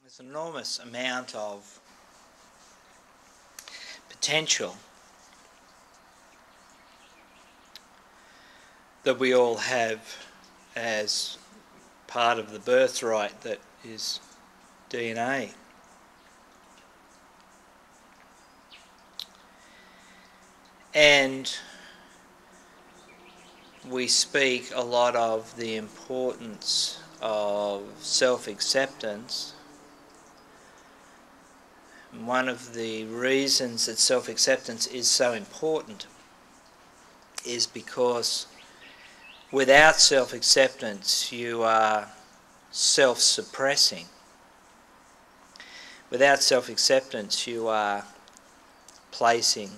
There's an enormous amount of potential that we all have as part of the birthright that is DNA. And we speak a lot of the importance of self-acceptance. One of the reasons that self-acceptance is so important is because without self-acceptance you are self-suppressing. Without self-acceptance you are placing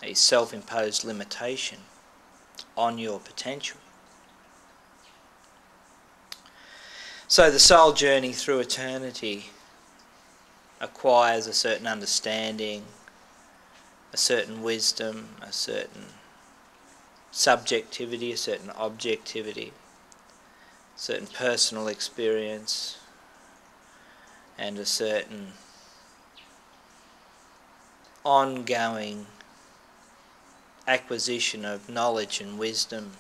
a self-imposed limitation on your potential. So the soul journey through eternity acquires a certain understanding, a certain wisdom, a certain subjectivity, a certain objectivity, a certain personal experience, and a certain ongoing acquisition of knowledge and wisdom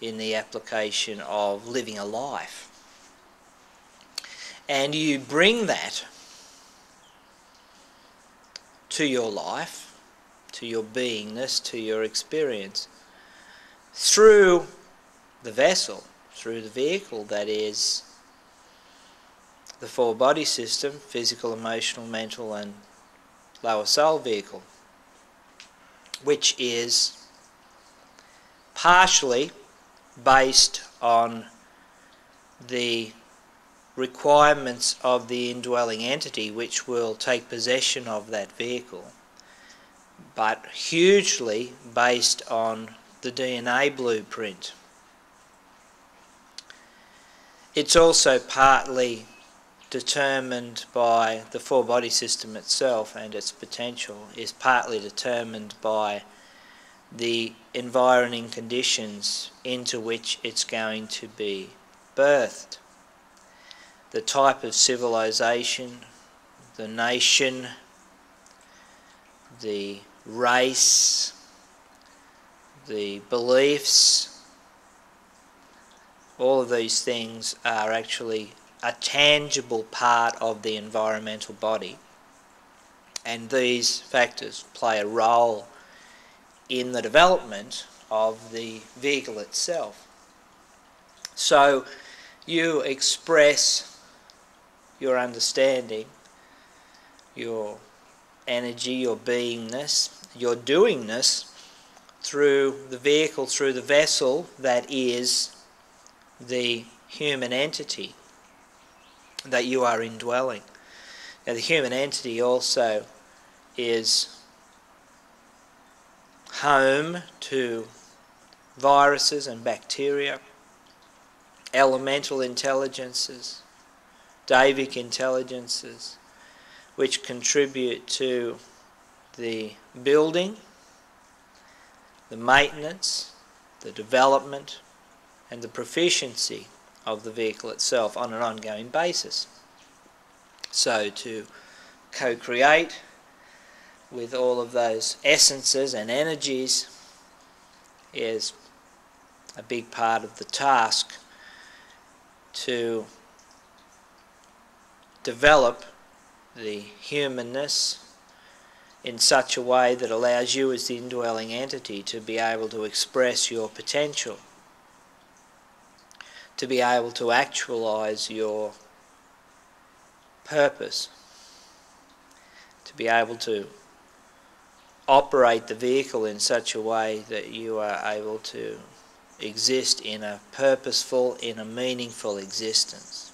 in the application of living a life. And you bring that to your life, to your beingness, to your experience, through the vessel, through the vehicle that is the four body system: physical, emotional, mental and lower soul vehicle, which is partially based on the requirements of the indwelling entity which will take possession of that vehicle, but hugely based on the DNA blueprint. It's also partly determined by the four body system itself, and its potential is partly determined by the environing conditions into which it's going to be birthed. The type of civilization, the nation, the race, the beliefs, all of these things are actually a tangible part of the environmental body, and these factors play a role in the development of the vehicle itself. So you express your understanding, your energy, your beingness, your doingness through the vehicle, through the vessel that is the human entity that you are indwelling. Now, the human entity also is home to viruses and bacteria, elemental intelligences, Davic intelligences, which contribute to the building, the maintenance, the development, and the proficiency of the vehicle itself on an ongoing basis. So to co-create with all of those essences and energies is a big part of the task to develop the humanness in such a way that allows you as the indwelling entity to be able to express your potential, to be able to actualize your purpose, to be able to operate the vehicle in such a way that you are able to exist in a purposeful, in a meaningful existence.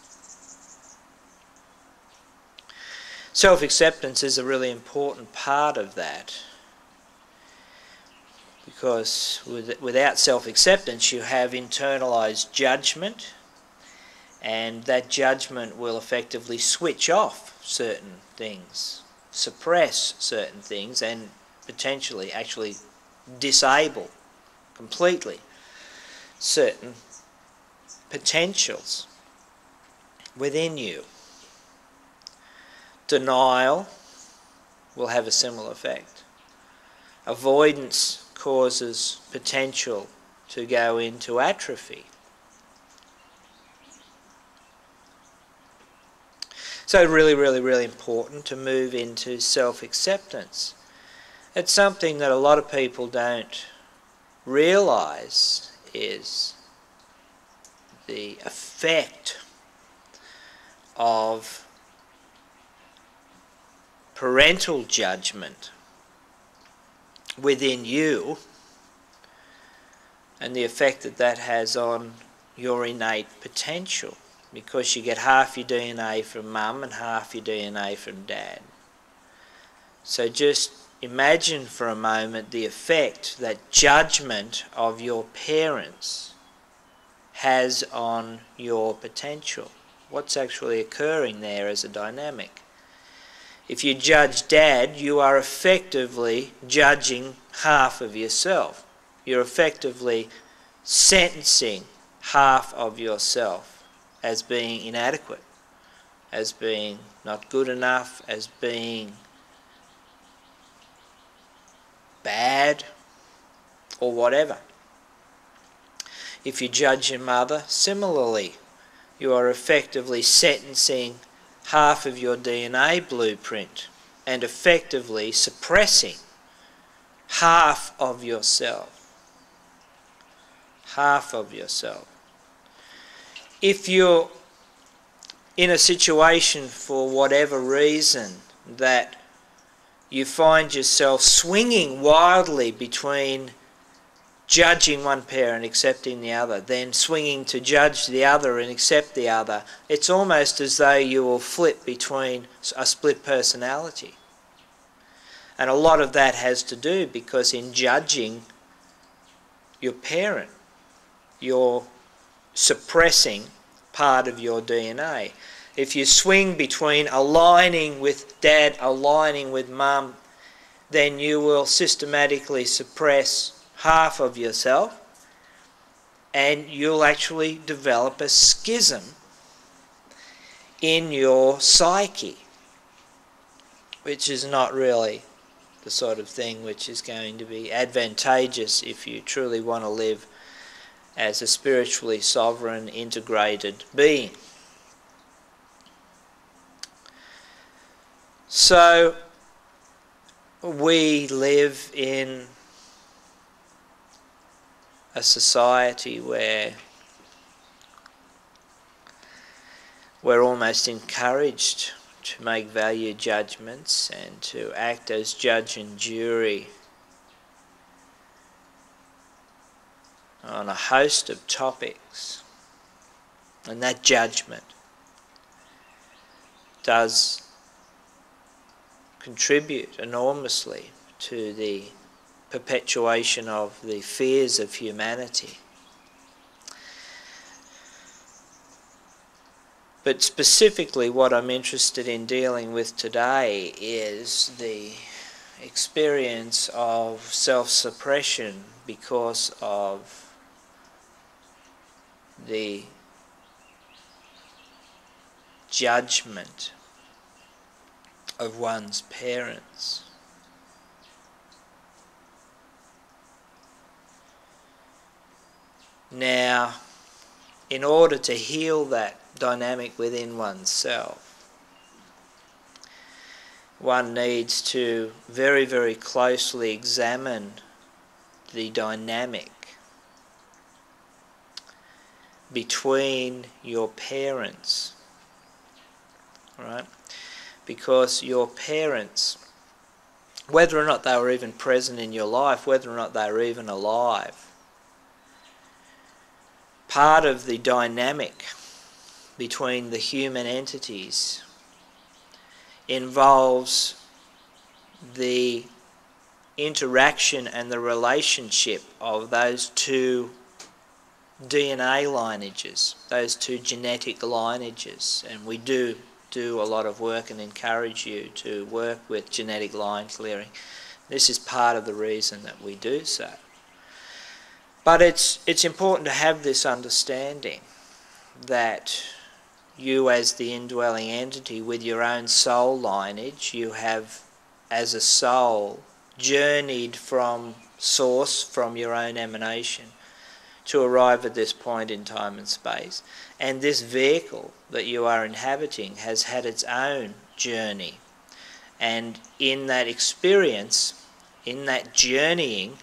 Self-acceptance is a really important part of that, because without self-acceptance you have internalized judgment, and that judgment will effectively switch off certain things, suppress certain things, and potentially actually disable completely certain potentials within you. Denial will have a similar effect. Avoidance causes potential to go into atrophy. So really, really, really important to move into self-acceptance. It's something that a lot of people don't realise is the effect of parental judgment within you and the effect that that has on your innate potential, because you get half your DNA from mum and half your DNA from dad. So just imagine for a moment the effect that judgment of your parents has on your potential. What's actually occurring there as a dynamic? If you judge dad, you are effectively judging half of yourself. You're effectively sentencing half of yourself as being inadequate, as being not good enough, as being bad, or whatever. If you judge your mother, similarly, you are effectively sentencing half of your DNA blueprint and effectively suppressing half of yourself. Half of yourself. If you're in a situation for whatever reason that you find yourself swinging wildly between judging one parent, accepting the other, then swinging to judge the other and accept the other, it's almost as though you will flip between a split personality. And a lot of that has to do because in judging your parent, you're suppressing part of your DNA. If you swing between aligning with dad, aligning with mum, then you will systematically suppress half of yourself, and you'll actually develop a schism in your psyche, which is not really the sort of thing which is going to be advantageous if you truly want to live as a spiritually sovereign, integrated being. So we live in a society where we're almost encouraged to make value judgments and to act as judge and jury on a host of topics, and that judgment does contribute enormously to the perpetuation of the fears of humanity. But specifically what I'm interested in dealing with today is the experience of self-suppression because of the judgment of one's parents. Now, in order to heal that dynamic within oneself, one needs to very, very closely examine the dynamic between your parents, right? Because your parents, whether or not they were even present in your life, whether or not they were even alive, part of the dynamic between the human entities involves the interaction and the relationship of those two DNA lineages, those two genetic lineages. And we do a lot of work and encourage you to work with genetic line clearing. This is part of the reason that we do so. But it's important to have this understanding that you as the indwelling entity with your own soul lineage, you have as a soul journeyed from source, from your own emanation, to arrive at this point in time and space. And this vehicle that you are inhabiting has had its own journey. And in that experience, in that journeying,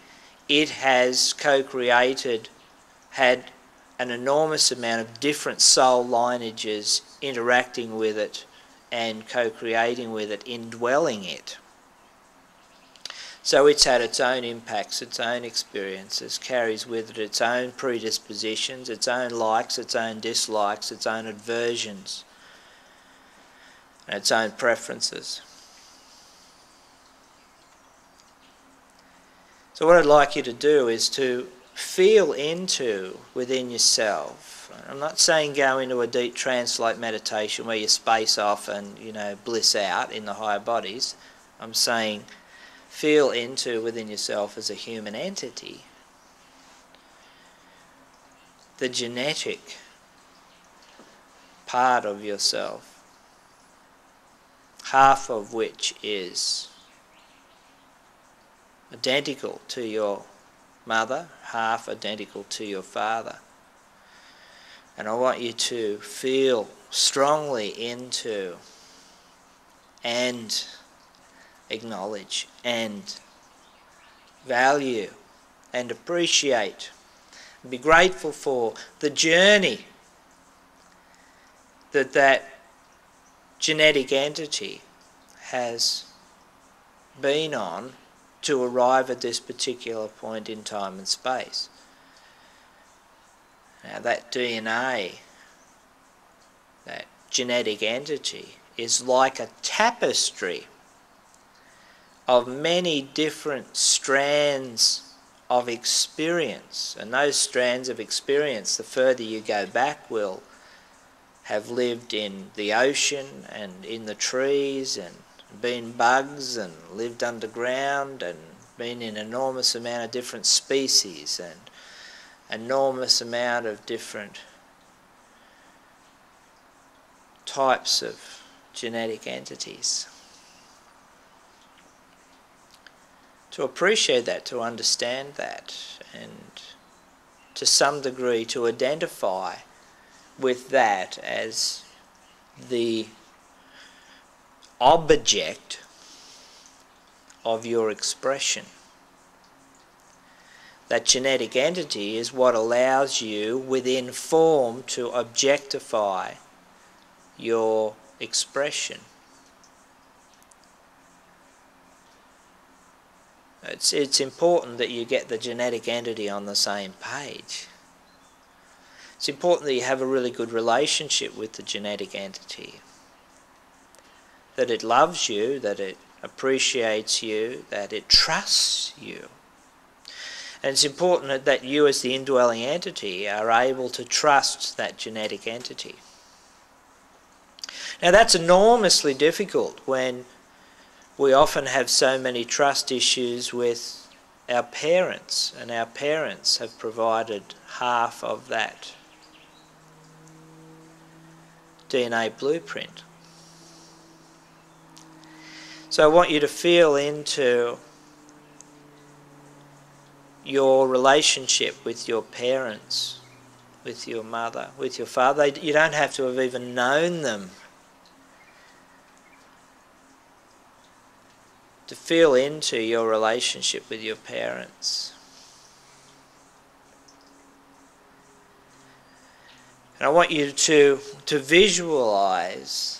it has co-created, had an enormous amount of different soul lineages interacting with it and co-creating with it, indwelling it. So it's had its own impacts, its own experiences, carries with it its own predispositions, its own likes, its own dislikes, its own aversions, and its own preferences. So what I'd like you to do is to feel into within yourself. I'm not saying go into a deep trance-like meditation where you space off and, bliss out in the higher bodies. I'm saying feel into within yourself as a human entity the genetic part of yourself, half of which is identical to your mother, half identical to your father. And I want you to feel strongly into and acknowledge and value and appreciate and be grateful for the journey that genetic entity has been on to arrive at this particular point in time and space. Now that DNA, that genetic entity, is like a tapestry of many different strands of experience. And those strands of experience, the further you go back, will have lived in the ocean and in the trees and been bugs and lived underground and been in an enormous amount of different species and enormous amount of different types of genetic entities. To appreciate that, to understand that, and to some degree to identify with that as the object of your expression. That genetic entity is what allows you within form to objectify your expression. It's important that you get the genetic entity on the same page. It's important that you have a really good relationship with the genetic entity. That it loves you, that it appreciates you, that it trusts you. And it's important that you as the indwelling entity are able to trust that genetic entity. Now that's enormously difficult when we often have so many trust issues with our parents, and our parents have provided half of that DNA blueprint. So I want you to feel into your relationship with your parents, with your mother, with your father. You don't have to have even known them to feel into your relationship with your parents. And I want you to visualize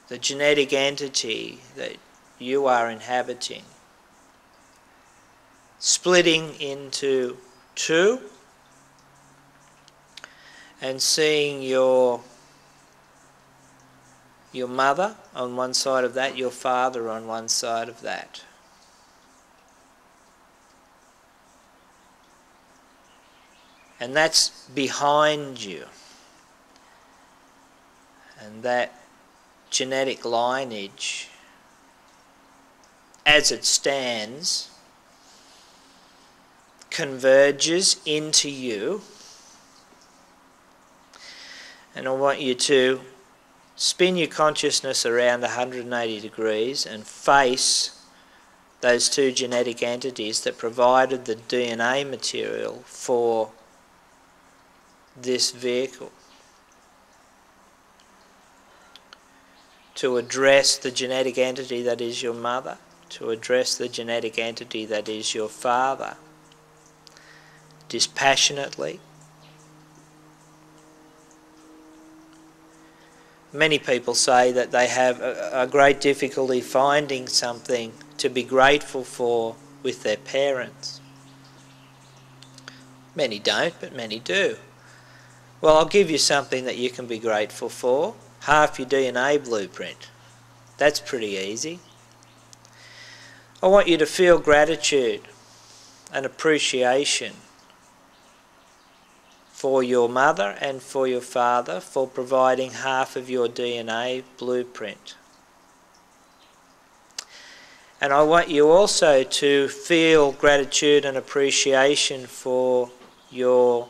the genetic entity that you are inhabiting splitting into two and seeing your mother on one side of that, your father on one side of that. And that's behind you. And that genetic lineage, as it stands, converges into you And I want you to spin your consciousness around 180 degrees and face those two genetic entities that provided the DNA material for this vehicle. To address the genetic entity that is your mother, to address the genetic entity that is your father, dispassionately. Many people say that they have a great difficulty finding something to be grateful for with their parents. Many don't, but many do. Well, I'll give you something that you can be grateful for. Half your DNA blueprint. That's pretty easy. I want you to feel gratitude and appreciation for your mother and for your father for providing half of your DNA blueprint. And I want you also to feel gratitude and appreciation for your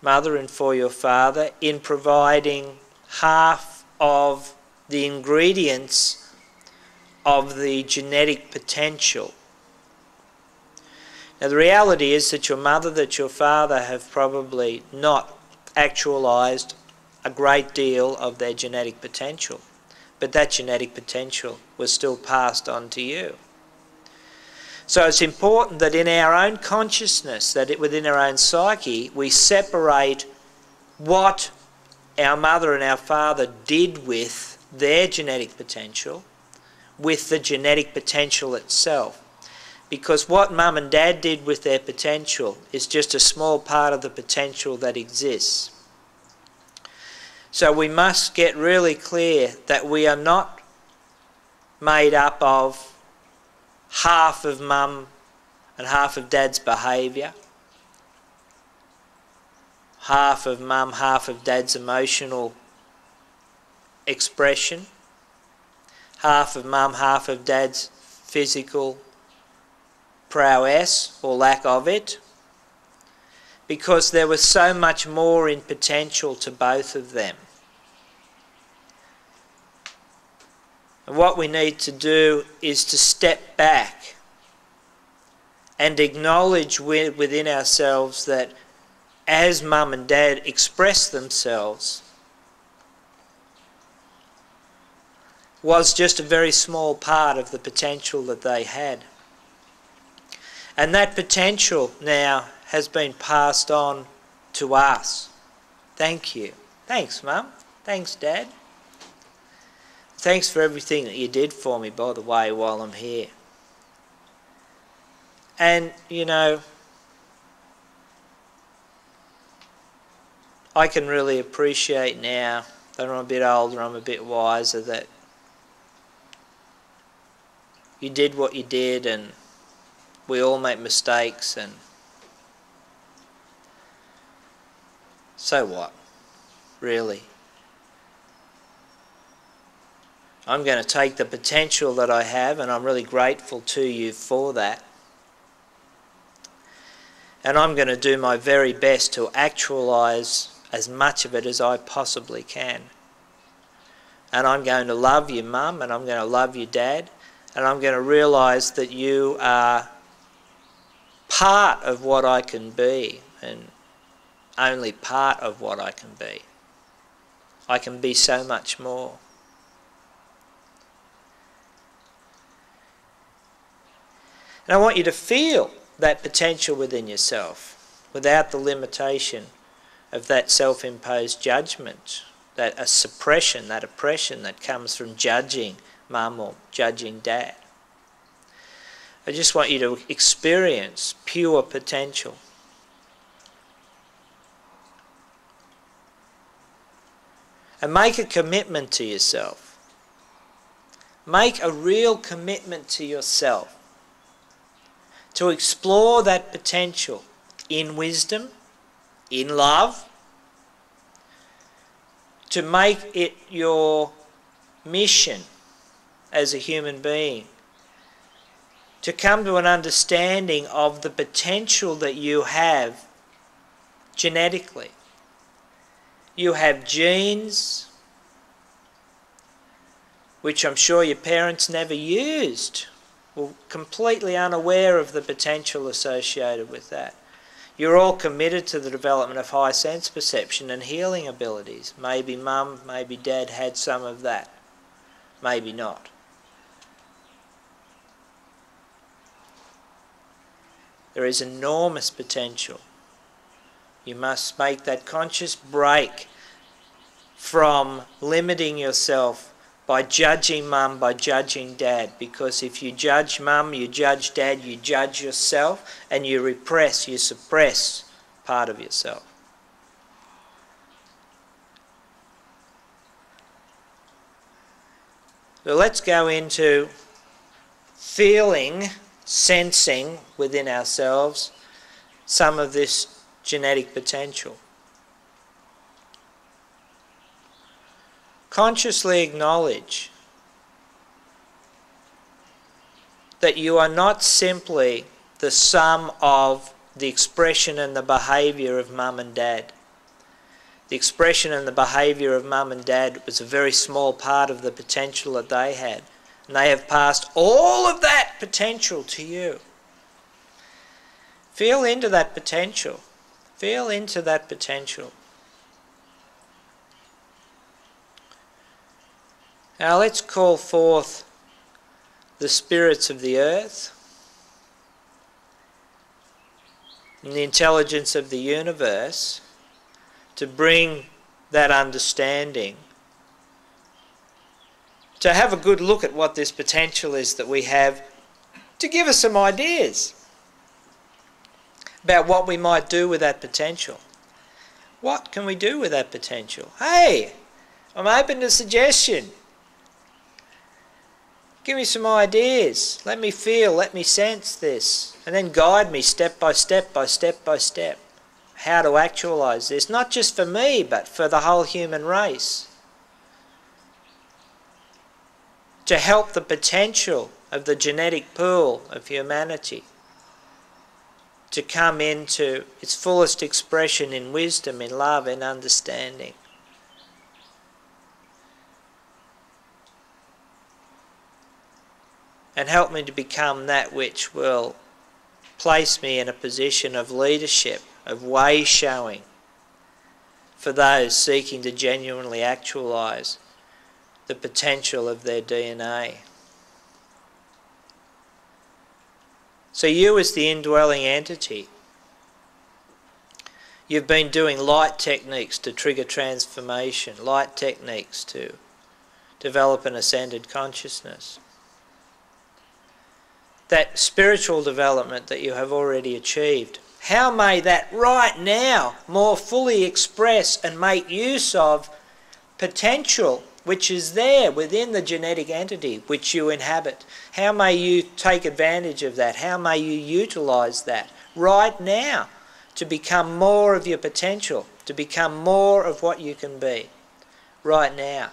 mother and for your father in providing half of the ingredients of the genetic potential. Now the reality is that your mother, that your father have probably not actualised a great deal of their genetic potential, but that genetic potential was still passed on to you. So it's important that in our own consciousness, that within our own psyche, we separate what our mother and our father did with their genetic potential with the genetic potential itself. Because what mum and dad did with their potential is just a small part of the potential that exists. So we must get really clear that we are not made up of half of mum and half of dad's behaviour, half of mum, half of dad's emotional expression, half of mum, half of dad's physical prowess or lack of it, because there was so much more in potential to both of them. And what we need to do is to step back and acknowledge within ourselves that as mum and dad express themselves was just a very small part of the potential that they had. And that potential now has been passed on to us. Thank you. Thanks, Mum. Thanks, Dad. Thanks for everything that you did for me, by the way, while I'm here. And, you know, I can really appreciate now that I'm a bit older, I'm a bit wiser, that you did what you did, and we all make mistakes, and so what, really? I'm going to take the potential that I have, and I'm really grateful to you for that. And I'm going to do my very best to actualise as much of it as I possibly can. And I'm going to love you, Mum, and I'm going to love you, Dad, and I'm going to realise that you are part of what I can be, and only part of what I can be. I can be so much more. And I want you to feel that potential within yourself without the limitation of that self-imposed judgment, that a suppression, that oppression that comes from judging mum or judging dad. I just want you to experience pure potential. And make a commitment to yourself. Make a real commitment to yourself to explore that potential in wisdom, in love, to make it your mission as a human being, to come to an understanding of the potential that you have genetically, You have genes which I'm sure your parents never used, were completely unaware of the potential associated with that. You're all committed to the development of high sense perception and healing abilities. Maybe mum, maybe dad had some of that. Maybe not. There is enormous potential. You must make that conscious break from limiting yourself by judging mum, by judging dad, because if you judge mum, you judge dad, you judge yourself, and you repress, you suppress part of yourself. So let's go into feeling, sensing within ourselves some of this genetic potential. Consciously acknowledge that you are not simply the sum of the expression and the behaviour of mum and dad. The expression and the behaviour of mum and dad was a very small part of the potential that they had. And they have passed all of that potential to you. Feel into that potential. Feel into that potential. Now let's call forth the spirits of the earth and the intelligence of the universe to bring that understanding, to have a good look at what this potential is that we have, to give us some ideas about what we might do with that potential. What can we do with that potential? Hey, I'm open to suggestion. Give me some ideas. Let me feel, let me sense this. And then guide me step by step by step by step. How to actualise this, not just for me, but for the whole human race. To help the potential of the genetic pool of humanity to come into its fullest expression in wisdom, in love, in understanding. And help me to become that which will place me in a position of leadership, of way showing for those seeking to genuinely actualise the potential of their DNA. So you as the indwelling entity, you've been doing light techniques to trigger transformation, light techniques to develop an ascended consciousness. That spiritual development that you have already achieved, how may that right now more fully express and make use of potential which is there within the genetic entity which you inhabit? How may you take advantage of that? How may you utilise that right now to become more of your potential, to become more of what you can be right now?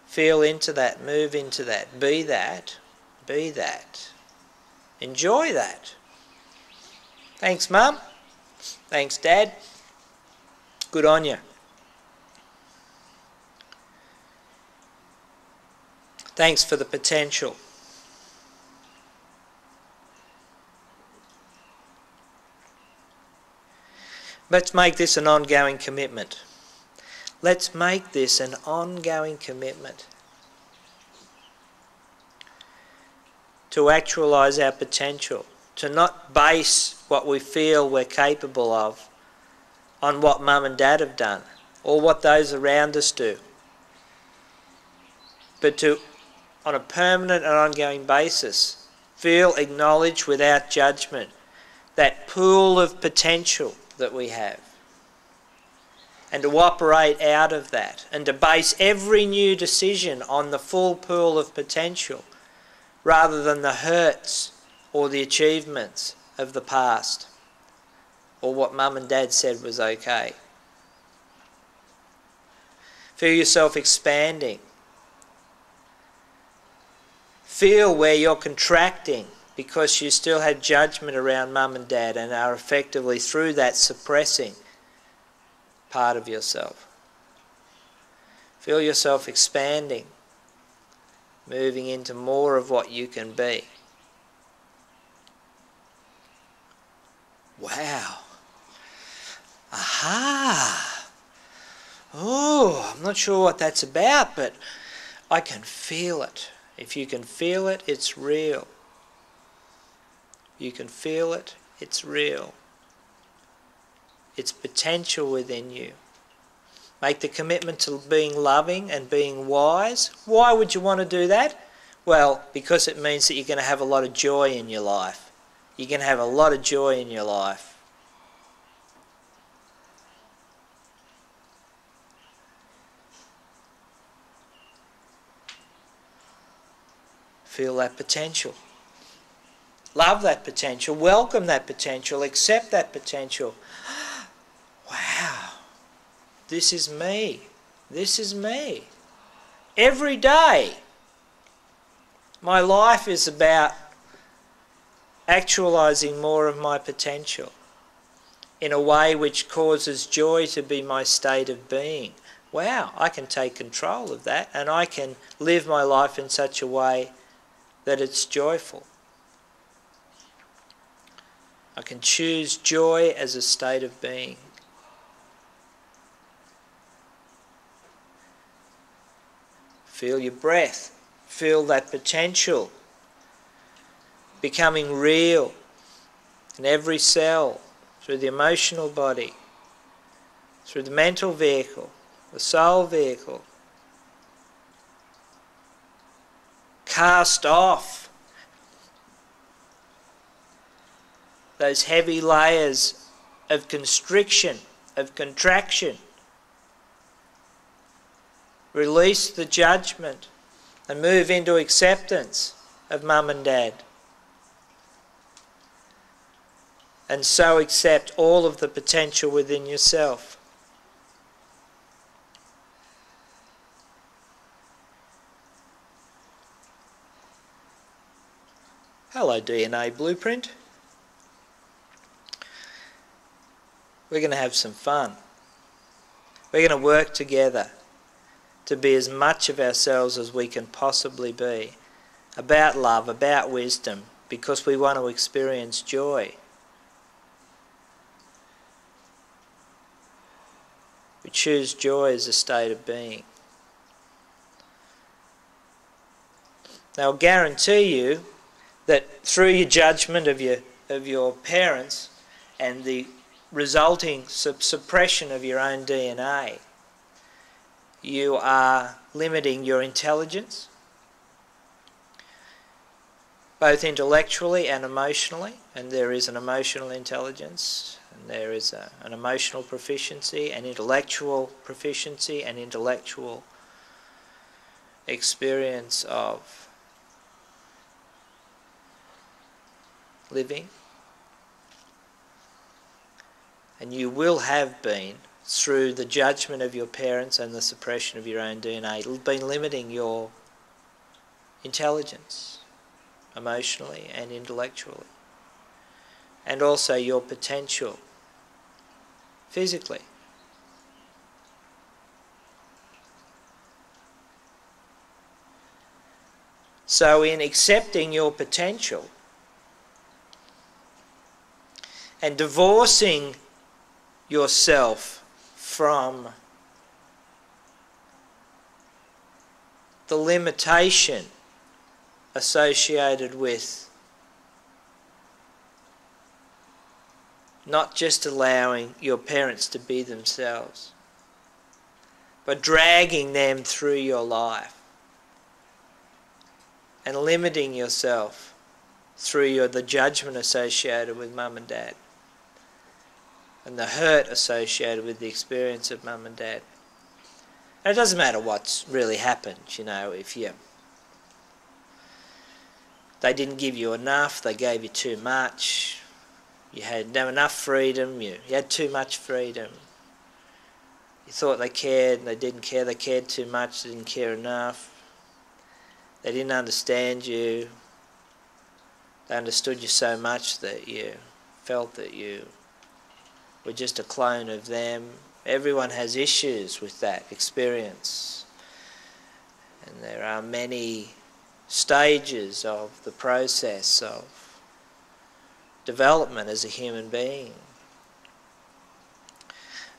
Feel into that, move into that, be that. Be that. Enjoy that. Thanks, Mum. Thanks, Dad. Good on you. Thanks for the potential. Let's make this an ongoing commitment. Let's make this an ongoing commitment to actualise our potential, to not base what we feel we're capable of on what mum and dad have done or what those around us do, but to, on a permanent and ongoing basis, feel, acknowledge without judgment that pool of potential that we have, and to operate out of that, and to base every new decision on the full pool of potential rather than the hurts or the achievements of the past or what mum and dad said was okay. Feel yourself expanding. Feel where you're contracting because you still had judgment around mum and dad and are effectively through that suppressing part of yourself. Feel yourself expanding, moving into more of what you can be. Wow. Aha. Oh, I'm not sure what that's about, but I can feel it. If you can feel it, it's real. You can feel it, it's real. It's potential within you. Make the commitment to being loving and being wise. Why would you want to do that? Well, because it means that you're going to have a lot of joy in your life. You're going to have a lot of joy in your life. Feel that potential. Love that potential. Welcome that potential. Accept that potential. Wow. This is me. This is me. Every day, my life is about actualizing more of my potential in a way which causes joy to be my state of being. Wow, I can take control of that, and I can live my life in such a way that it's joyful. I can choose joy as a state of being. Feel your breath. Feel that potential becoming real in every cell, through the emotional body, through the mental vehicle, the soul vehicle. Cast off those heavy layers of constriction, of contraction. Release the judgment and move into acceptance of mum and dad. And so accept all of the potential within yourself. Hello, DNA Blueprint. We're going to have some fun. We're going to work together to be as much of ourselves as we can possibly be, about love, about wisdom, because we want to experience joy. We choose joy as a state of being. Now, I'll guarantee you that through your judgment of your parents and the resulting suppression of your own DNA, you are limiting your intelligence, both intellectually and emotionally, and there is an emotional intelligence, and there is an emotional proficiency, an intellectual proficiency, and intellectual experience of living. And you will have been, through the judgment of your parents and the suppression of your own DNA, been limiting your intelligence, emotionally and intellectually, and also your potential, physically. So in accepting your potential and divorcing yourself from the limitation associated with not just allowing your parents to be themselves, but dragging them through your life and limiting yourself through the judgment associated with mum and dad and the hurt associated with the experience of mum and dad. And it doesn't matter what's really happened, you know, if they didn't give you enough, they gave you too much, you had no enough freedom, you had too much freedom, you thought they cared and they didn't care, they cared too much, they didn't care enough, they didn't understand you, they understood you so much that you felt that you were just a clone of them, Everyone has issues with that experience. And there are many stages of the process of development as a human being.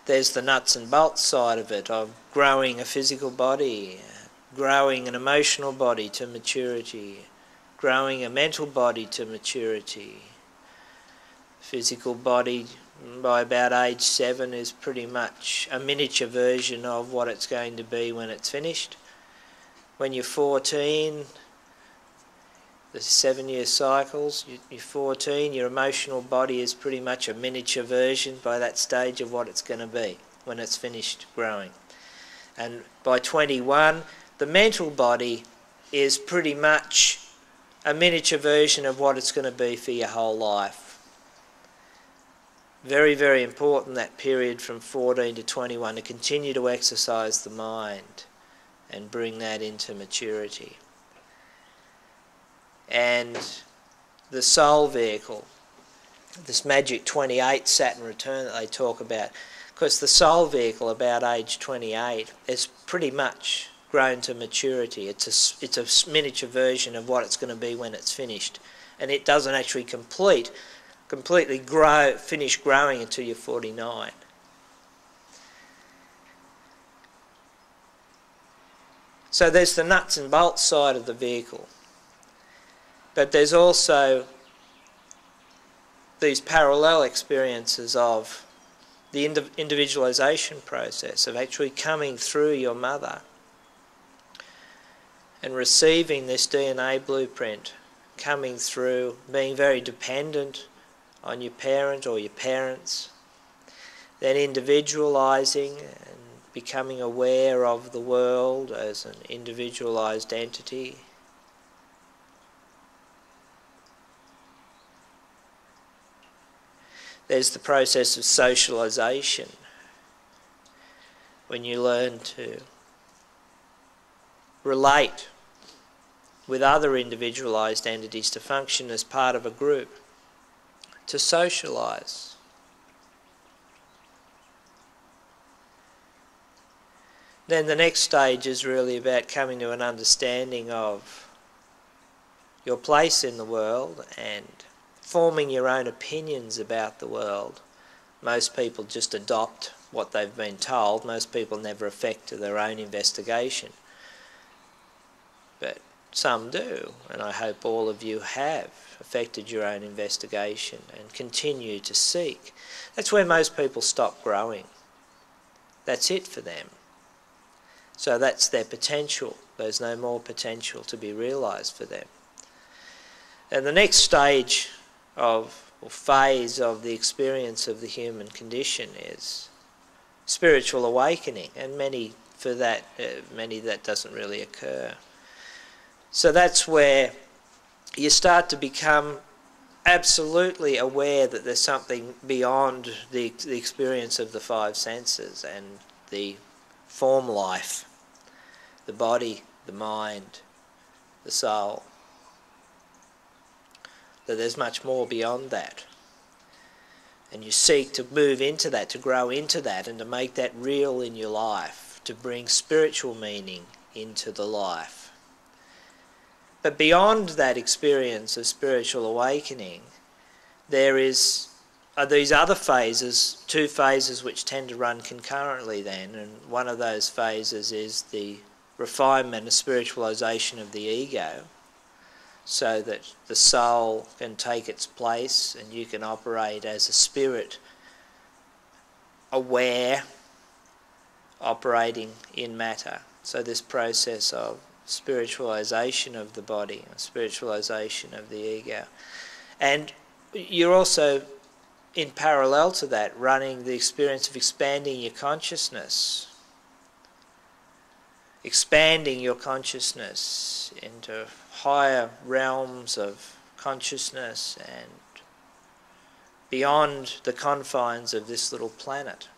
There's the nuts and bolts side of it, of growing a physical body, growing an emotional body to maturity, growing a mental body to maturity. Physical body by about age 7 is pretty much a miniature version of what it's going to be when it's finished. When you're 14, the 7-year cycles, you're 14, your emotional body is pretty much a miniature version by that stage of what it's going to be when it's finished growing. And by 21, the mental body is pretty much a miniature version of what it's going to be for your whole life. Very, very important, that period from 14 to 21, to continue to exercise the mind and bring that into maturity. And the soul vehicle, this magic 28 Saturn return that they talk about, because the soul vehicle about age 28 is pretty much grown to maturity. It's a miniature version of what it's going to be when it's finished. And it doesn't actually completely finish growing until you're 49. So there's the nuts and bolts side of the vehicle. But there's also these parallel experiences of the individualization process, of actually coming through your mother and receiving this DNA blueprint, coming through, being very dependent on your parent or your parents, then individualizing and becoming aware of the world as an individualized entity. There's the process of socialization, when you learn to relate with other individualized entities, to function as part of a group, to socialize. Then the next stage is really about coming to an understanding of your place in the world and forming your own opinions about the world. Most people just adopt what they've been told. Most people never effect their own investigation. But some do, and I hope all of you have affected your own investigation and continue to seek. That's where most people stop growing. That's it for them. So that's their potential. There's no more potential to be realised for them. And the next stage of, or phase of the experience of the human condition is spiritual awakening, and many that doesn't really occur. So that's where you start to become absolutely aware that there's something beyond the experience of the five senses and the form life, the body, the mind, the soul. That there's much more beyond that. And you seek to move into that, to grow into that, and to make that real in your life, to bring spiritual meaning into the life. But beyond that experience of spiritual awakening, there are these other phases, two phases which tend to run concurrently then, and one of those phases is the refinement and spiritualization of the ego, so that the soul can take its place and you can operate as a spirit, aware, operating in matter. So this process of spiritualization of the body, spiritualization of the ego. And you're also, in parallel to that, running the experience of expanding your consciousness. Expanding your consciousness into higher realms of consciousness and beyond the confines of this little planet.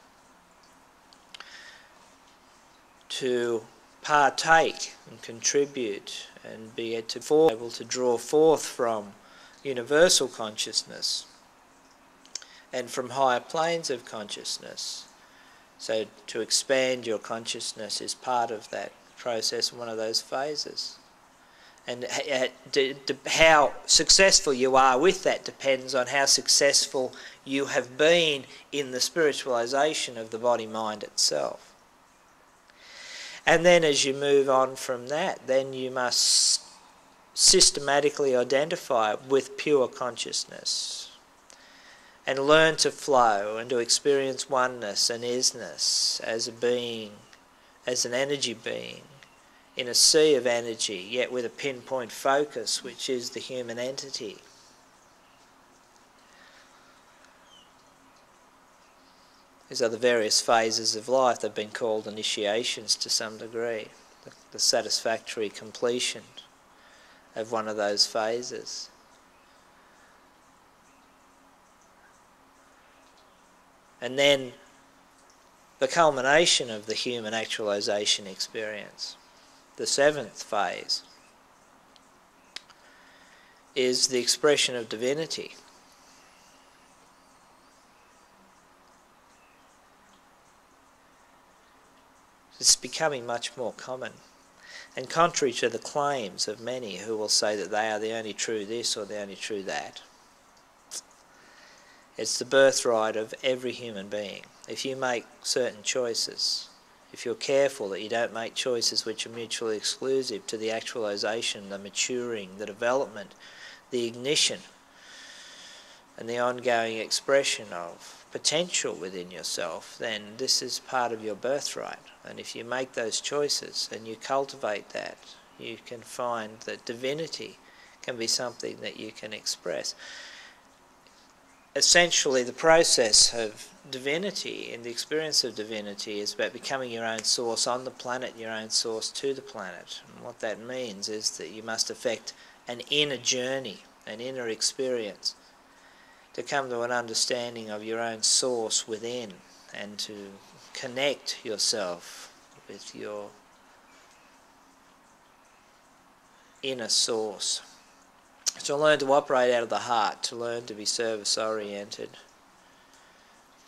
To partake and contribute and be able to draw forth from universal consciousness and from higher planes of consciousness So to expand your consciousness is part of that process, one of those phases. And how successful you are with that depends on how successful you have been in the spiritualization of the body-mind itself. And then as you move on from that, then you must systematically identify with pure consciousness and learn to flow and to experience oneness and isness as a being, as an energy being, in a sea of energy, yet with a pinpoint focus, which is the human entity. These are the various phases of life. They've been called initiations to some degree. The satisfactory completion of one of those phases. And then the culmination of the human actualization experience, the seventh phase, is the expression of divinity. It's becoming much more common. And contrary to the claims of many who will say that they are the only true this or the only true that, it's the birthright of every human being. If you make certain choices, if you're careful that you don't make choices which are mutually exclusive to the actualization, the maturing, the development, the ignition, and the ongoing expression of potential within yourself, then this is part of your birthright. And if you make those choices and you cultivate that, you can find that divinity can be something that you can express. Essentially, the process of divinity and the experience of divinity is about becoming your own source on the planet, your own source to the planet. And what that means is that you must effect an inner journey, an inner experience, to come to an understanding of your own source within and to connect yourself with your inner source. To learn to operate out of the heart, to learn to be service-oriented,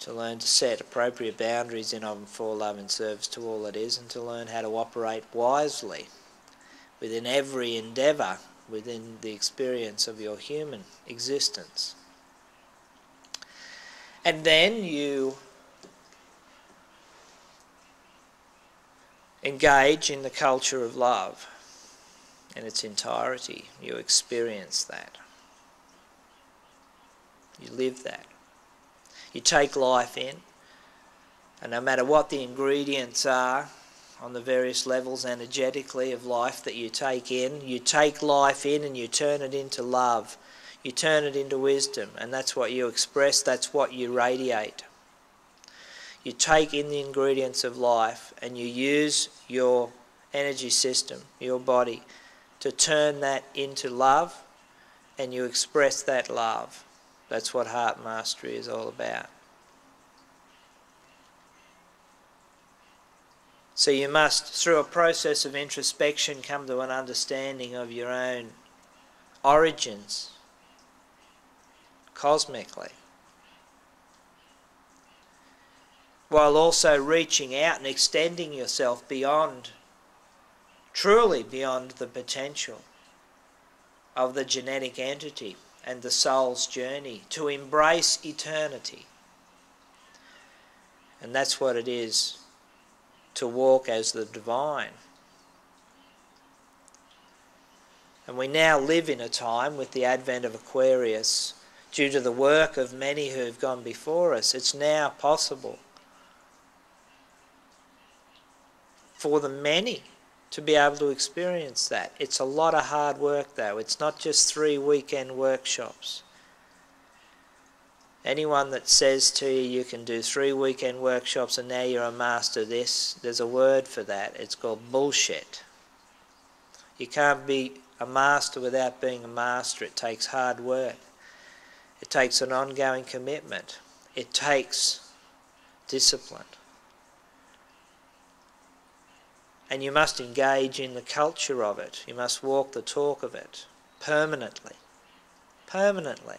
to learn to set appropriate boundaries in of and for love and service to all that is, and to learn how to operate wisely within every endeavour, within the experience of your human existence. And then you engage in the culture of love in its entirety. You experience that. You live that. You take life in, and no matter what the ingredients are on the various levels energetically of life that you take life in and you turn it into love. You turn it into wisdom, and that's what you express, that's what you radiate. You take in the ingredients of life and you use your energy system, your body, to turn that into love, and you express that love. That's what heart mastery is all about. So you must, through a process of introspection, come to an understanding of your own origins cosmically, while also reaching out and extending yourself beyond, truly beyond the potential of the genetic entity and the soul's journey to embrace eternity. And that's what it is to walk as the divine. And we now live in a time, with the advent of Aquarius, due to the work of many who have gone before us, it's now possible for the many to be able to experience that. It's a lot of hard work though. It's not just 3 weekend workshops. Anyone that says to you, you can do 3 weekend workshops and now you're a master of this, there's a word for that. It's called bullshit. You can't be a master without being a master. It takes hard work. It takes an ongoing commitment. It takes discipline. And you must engage in the culture of it. You must walk the talk of it permanently. Permanently.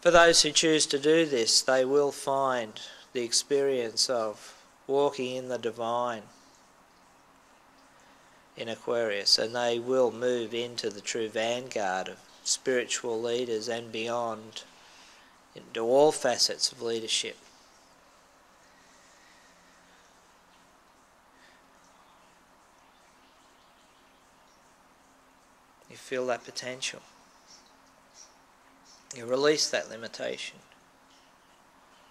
For those who choose to do this, they will find the experience of walking in the divine in Aquarius, and they will move into the true vanguard of spiritual leaders and beyond, into all facets of leadership. You feel that potential. You release that limitation.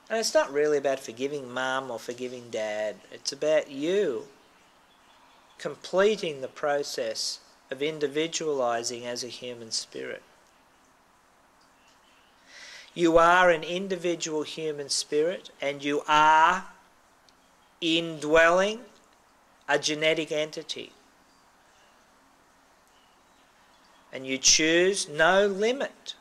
And it's not really about forgiving mum or forgiving dad. It's about you completing the process of individualizing as a human spirit. You are an individual human spirit, and you are indwelling a genetic entity. And you choose no limit.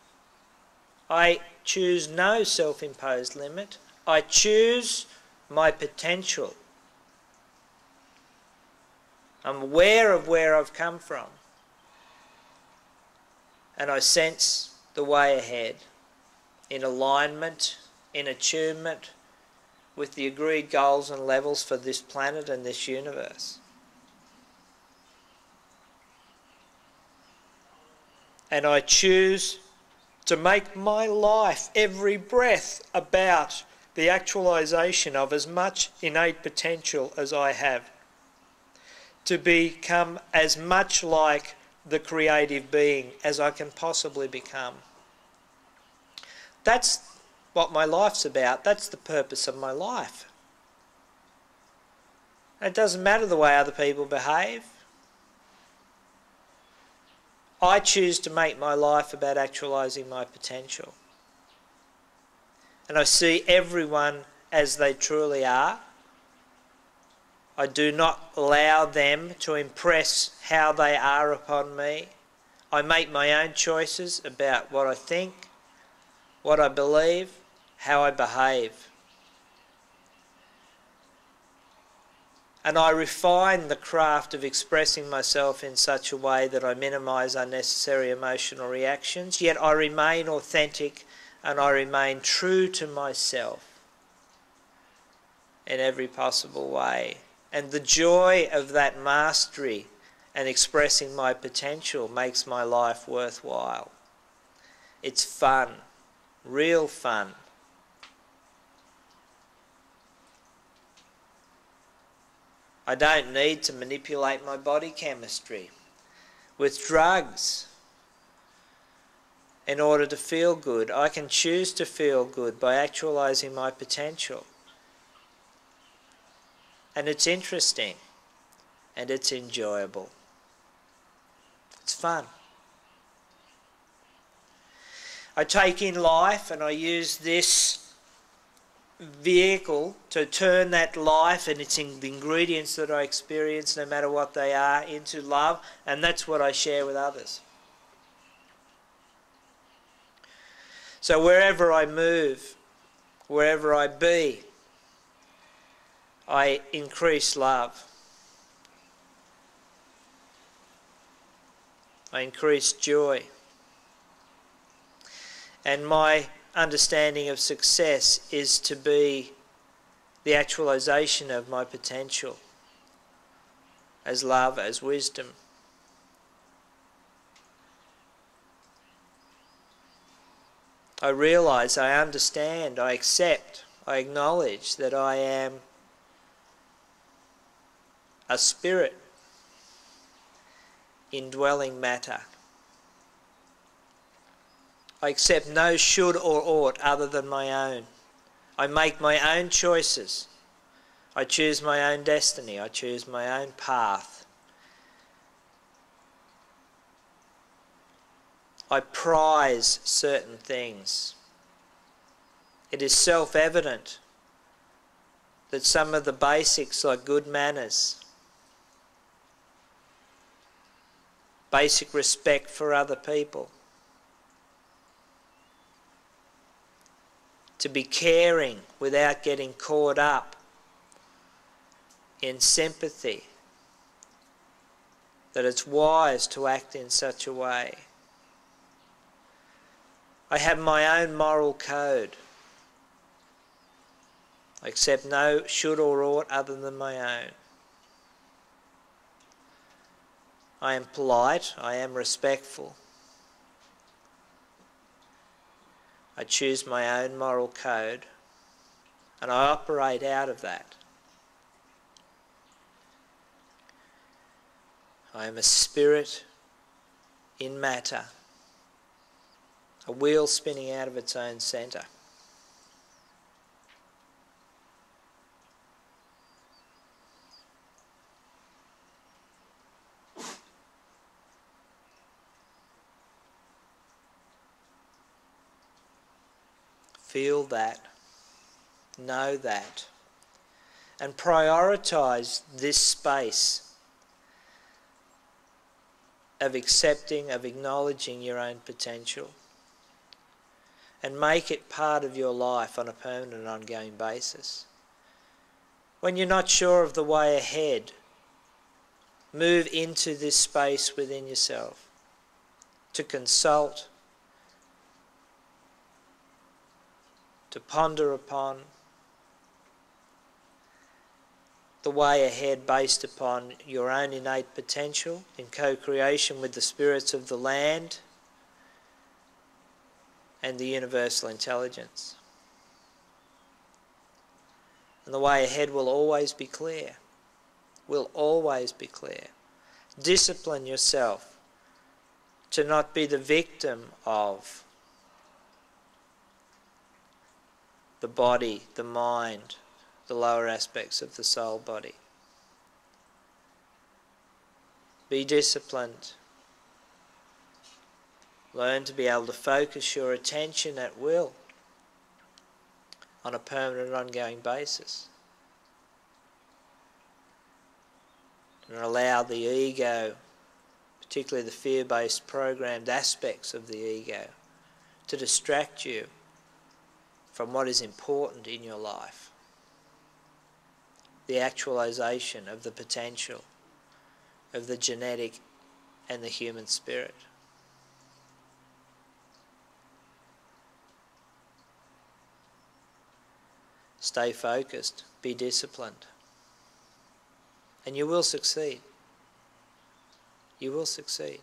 I choose no self-imposed limit. I choose my potential. I'm aware of where I've come from, and I sense the way ahead in alignment, in attunement with the agreed goals and levels for this planet and this universe. And I choose to make my life, every breath, about the actualization of as much innate potential as I have, to become as much like the creative being as I can possibly become. That's what my life's about. That's the purpose of my life. It doesn't matter the way other people behave. I choose to make my life about actualising my potential. And I see everyone as they truly are. I do not allow them to impress how they are upon me. I make my own choices about what I think, what I believe, how I behave. And I refine the craft of expressing myself in such a way that I minimise unnecessary emotional reactions, yet I remain authentic and I remain true to myself in every possible way. And the joy of that mastery and expressing my potential makes my life worthwhile. It's fun, real fun. I don't need to manipulate my body chemistry with drugs in order to feel good. I can choose to feel good by actualising my potential. And it's interesting and it's enjoyable. It's fun. I take in life and I use this vehicle to turn that life and its the ingredients that I experience, no matter what they are, into love, and that's what I share with others. So wherever I move, wherever I be, I increase love. I increase joy. And my understanding of success is to be the actualization of my potential as love, as wisdom. I realise, I understand, I accept, I acknowledge that I am a spirit indwelling matter. I accept no should or ought other than my own. I make my own choices. I choose my own destiny. I choose my own path. I prize certain things. It is self-evident that some of the basics, like good manners, basic respect for other people, to be caring without getting caught up in sympathy, that it's wise to act in such a way. I have my own moral code. I accept no should or ought other than my own. I am polite, I am respectful. I choose my own moral code, and I operate out of that. I am a spirit in matter, a wheel spinning out of its own centre. Feel that, know that, and prioritise this space of accepting, of acknowledging your own potential, and make it part of your life on a permanent, ongoing basis. When you're not sure of the way ahead, move into this space within yourself to consult, to ponder upon the way ahead based upon your own innate potential in co-creation with the spirits of the land and the universal intelligence. And the way ahead will always be clear. Will always be clear. Discipline yourself to not be the victim of the body, the mind, the lower aspects of the soul body. Be disciplined. Learn to be able to focus your attention at will on a permanent, ongoing basis. And allow the ego, particularly the fear-based programmed aspects of the ego, to distract you from what is important in your life. The actualization of the potential of the genetic and the human spirit. Stay focused, be disciplined, and you will succeed. You will succeed.